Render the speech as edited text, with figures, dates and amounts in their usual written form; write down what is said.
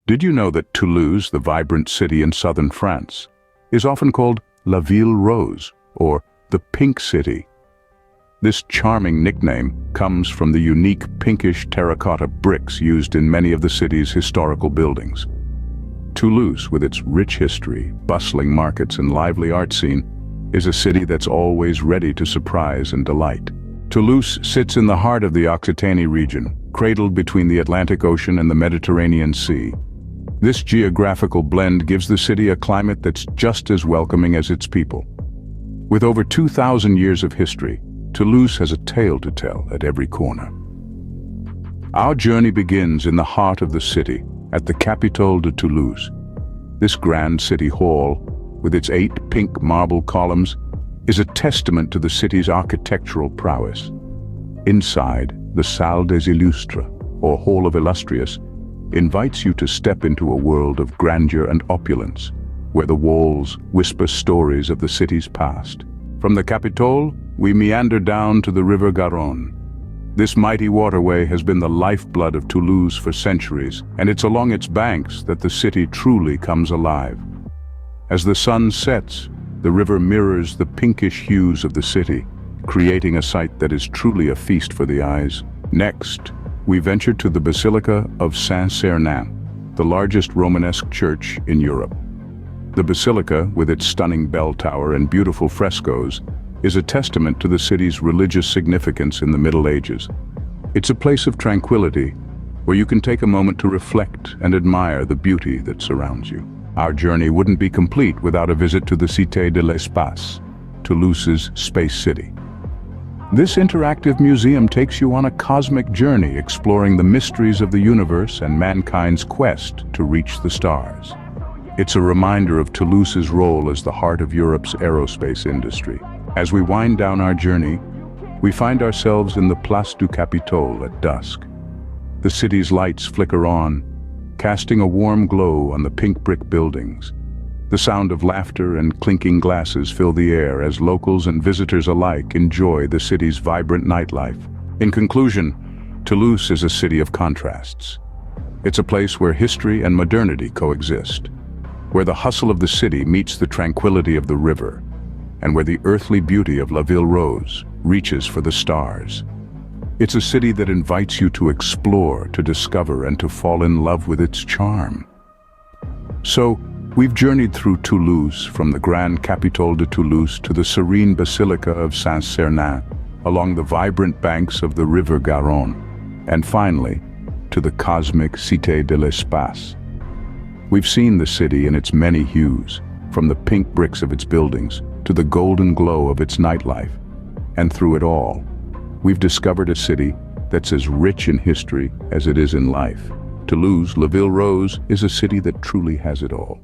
Did you know that Toulouse, the vibrant city in southern France, is often called La Ville Rose, or the Pink City? This charming nickname comes from the unique pinkish terracotta bricks used in many of the city's historical buildings. Toulouse, with its rich history, bustling markets and lively art scene, is a city that's always ready to surprise and delight. Toulouse sits in the heart of the Occitanie region, cradled between the Atlantic Ocean and the Mediterranean Sea. This geographical blend gives the city a climate that's just as welcoming as its people. With over 2,000 years of history, Toulouse has a tale to tell at every corner. Our journey begins in the heart of the city, at the Capitole de Toulouse. This grand city hall, with its 8 pink marble columns, is a testament to the city's architectural prowess. Inside, the Salle des Illustres, or Hall of Illustrious, invites you to step into a world of grandeur and opulence, where the walls whisper stories of the city's past. From the Capitole, we meander down to the River Garonne. This mighty waterway has been the lifeblood of Toulouse for centuries, and it's along its banks that the city truly comes alive. As the sun sets, the river mirrors the pinkish hues of the city, creating a sight that is truly a feast for the eyes. Next, we venture to the Basilica of Saint-Sernin, the largest Romanesque church in Europe. The basilica, with its stunning bell tower and beautiful frescoes, is a testament to the city's religious significance in the Middle Ages. It's a place of tranquility, where you can take a moment to reflect and admire the beauty that surrounds you. Our journey wouldn't be complete without a visit to the Cité de l'Espace, Toulouse's space city. This interactive museum takes you on a cosmic journey exploring the mysteries of the universe and mankind's quest to reach the stars. It's a reminder of Toulouse's role as the heart of Europe's aerospace industry. As we wind down our journey, we find ourselves in the Place du Capitole at dusk. The city's lights flicker on, casting a warm glow on the pink brick buildings. The sound of laughter and clinking glasses fill the air as locals and visitors alike enjoy the city's vibrant nightlife. In conclusion, Toulouse is a city of contrasts. It's a place where history and modernity coexist, where the hustle of the city meets the tranquility of the river, and where the earthly beauty of La Ville Rose reaches for the stars. It's a city that invites you to explore, to discover, and to fall in love with its charm. So, we've journeyed through Toulouse, from the Grand Capitole de Toulouse to the serene Basilica of Saint-Sernin, along the vibrant banks of the River Garonne, and finally, to the cosmic Cité de l'Espace. We've seen the city in its many hues, from the pink bricks of its buildings to the golden glow of its nightlife. And through it all, we've discovered a city that's as rich in history as it is in life. Toulouse, La Ville Rose, is a city that truly has it all.